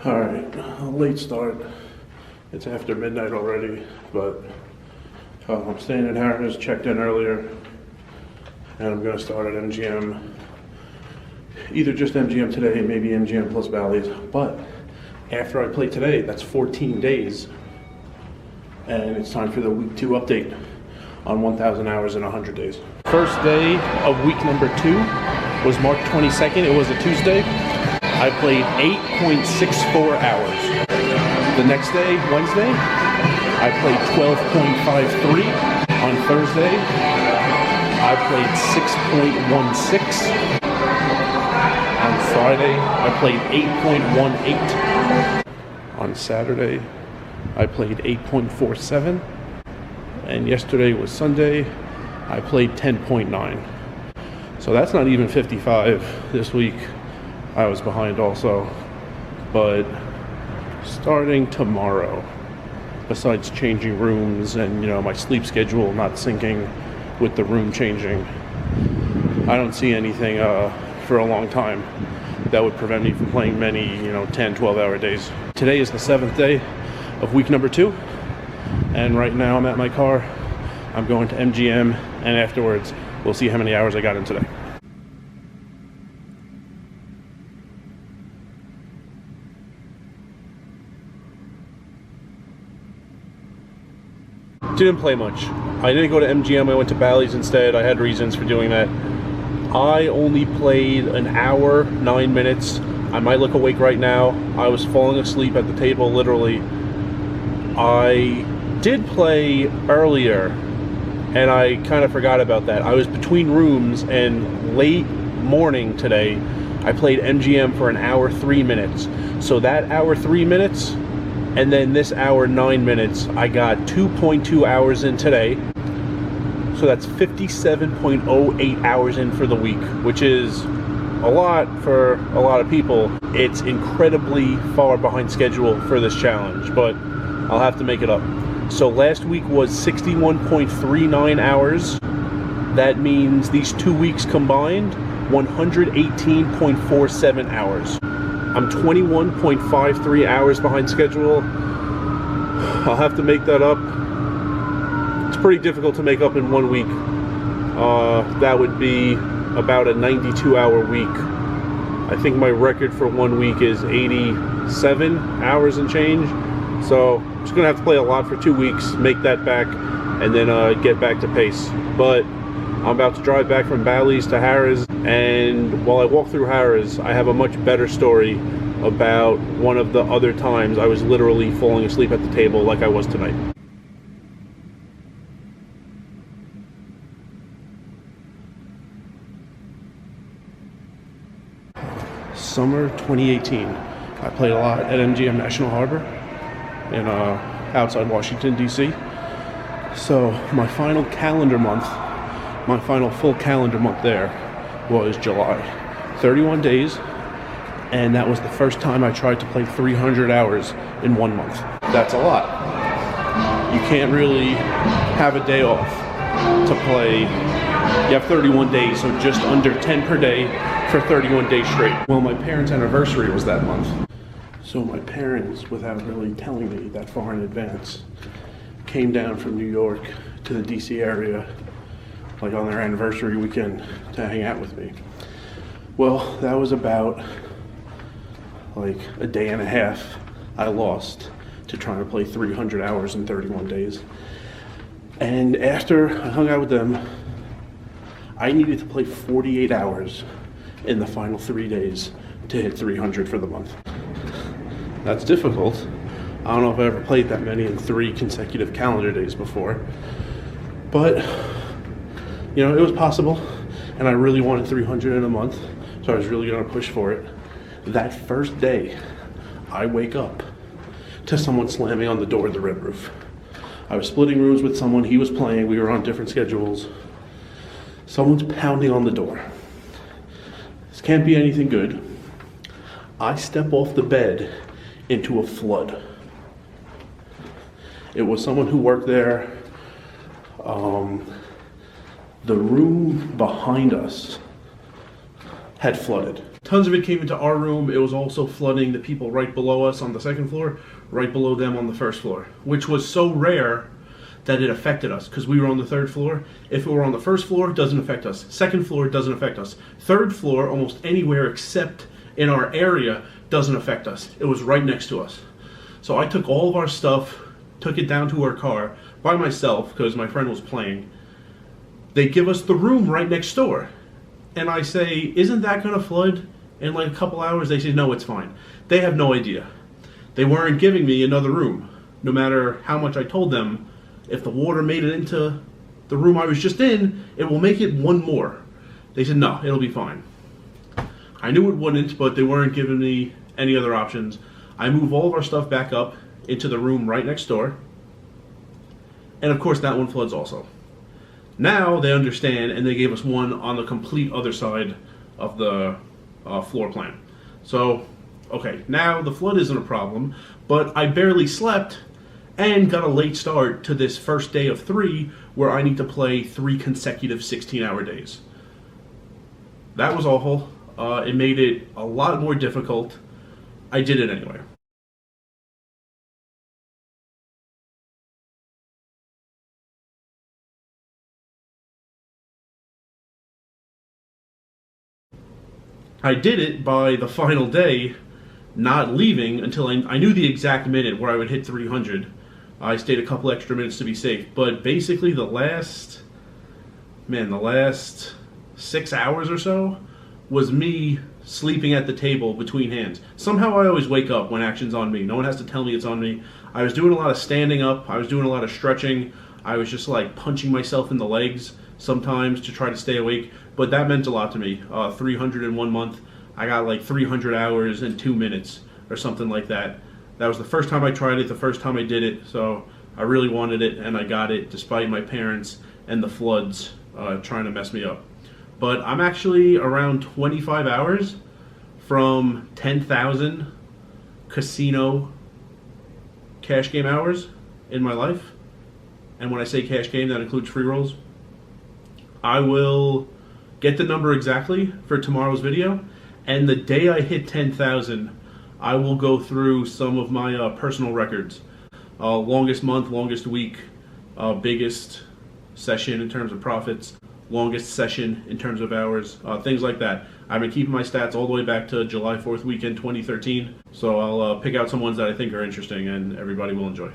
All right, late start. It's after midnight already, but I'm staying at Harris, checked in earlier, and I'm gonna start at MGM. Either just MGM today, maybe MGM plus Bally's, but after I play today, that's 14 days, and it's time for the week 2 update on 1,000 hours in 100 days. First day of week number 2 was March 22nd. It was a Tuesday. I played 8.64 hours. The next day, Wednesday, I played 12.53. On Thursday, I played 6.16. On Friday, I played 8.18. On Saturday, I played 8.47. And yesterday was Sunday, I played 10.9. So that's not even 55 this week. I was behind also, but starting tomorrow, besides changing rooms and my sleep schedule not syncing with the room changing, I don't see anything for a long time that would prevent me from playing many 10-12 hour days. Today is the 7th day of week number 2, and right now I'm at my car. I'm going to MGM, and afterwards we'll see how many hours I got in today. Didn't play much. I didn't go to MGM, I went to Bally's instead. I had reasons for doing that. I only played an hour, 9 minutes. I might look awake right now. I was falling asleep at the table, literally. I did play earlier, and I kind of forgot about that. I was between rooms, and late morning today, I played MGM for an hour, 3 minutes. So that hour, 3 minutes, and then this hour, 9 minutes, I got 2.2 hours in today. So that's 57.08 hours in for the week, which is a lot for a lot of people. It's incredibly far behind schedule for this challenge, but I'll have to make it up. So last week was 61.39 hours. That means these 2 weeks combined, 118.47 hours. I'm 21.53 hours behind schedule. I'll have to make that up. It's pretty difficult to make up in 1 week. That would be about a 92-hour week. I think my record for 1 week is 87 hours and change. So I'm just gonna have to play a lot for 2 weeks, make that back, and then get back to pace. But I'm about to drive back from Bally's to Harris, and while I walk through Harris, I have a much better story about one of the other times I was literally falling asleep at the table like I was tonight. Summer 2018. I played a lot at MGM National Harbor in outside Washington, D.C. So my final calendar month, my final full calendar month there was July. 31 days, and that was the first time I tried to play 300 hours in 1 month. That's a lot. You can't really have a day off to play. You have 31 days, so just under 10 per day for 31 days straight. Well, my parents' anniversary was that month. So my parents, without really telling me that far in advance, came down from New York to the DC area, like on their anniversary weekend, to hang out with me. Well, that was about like a day and a half I lost to trying to play 300 hours in 31 days. And after I hung out with them, I needed to play 48 hours in the final 3 days to hit 300 for the month. That's difficult. I don't know if I ever played that many in 3 consecutive calendar days before, but it was possible, and I really wanted 300 in a month, so I was really gonna push for it. That first day, I wake up to someone slamming on the door of the Red Roof. I was splitting rooms with someone, he was playing, we were on different schedules. Someone's pounding on the door. This can't be anything good. I step off the bed into a flood. It was someone who worked there. The room behind us had flooded. Tons of it came into our room. It was also flooding the people right below us on the second floor, right below them on the first floor, which was so rare that it affected us because we were on the third floor. If it were on the first floor, it doesn't affect us. Second floor, it doesn't affect us. Third floor, almost anywhere except in our area, doesn't affect us. It was right next to us. So I took all of our stuff, took it down to our car by myself because my friend was playing. They give us the room right next door. And I say, isn't that going to flood in like a couple hours? They say, no, it's fine. They have no idea. They weren't giving me another room. No matter how much I told them, if the water made it into the room I was just in, it will make it one more. They said, no, it'll be fine. I knew it wouldn't, but they weren't giving me any other options. I move all of our stuff back up into the room right next door. And of course, that one floods also. Now they understand, and they gave us one on the complete other side of the floor plan. So, okay, now the flood isn't a problem, but I barely slept and got a late start to this first day of 3 where I need to play 3 consecutive 16-hour days. That was awful. It made it a lot more difficult. I did it anyway. I did it by the final day, not leaving until I knew the exact minute where I would hit 300. I stayed a couple extra minutes to be safe, but basically the last 6 hours or so was me sleeping at the table between hands. Somehow I always wake up when action's on me. No one has to tell me it's on me. I was doing a lot of standing up. I was doing a lot of stretching. I was just like punching myself in the legs sometimes to try to stay awake, but that meant a lot to me. 300 in 1 month. I got like 300 hours and 2 minutes or something like that. That was the first time I tried it, the first time I did it, so I really wanted it, and I got it despite my parents and the floods trying to mess me up. But I'm actually around 25 hours from 10,000 casino cash game hours in my life. And when I say cash game, that includes free rolls. I will get the number exactly for tomorrow's video, and the day I hit 10,000, I will go through some of my personal records. Longest month, longest week, biggest session in terms of profits, longest session in terms of hours, things like that. I've been keeping my stats all the way back to July 4th weekend 2013, so I'll pick out some ones that I think are interesting and everybody will enjoy.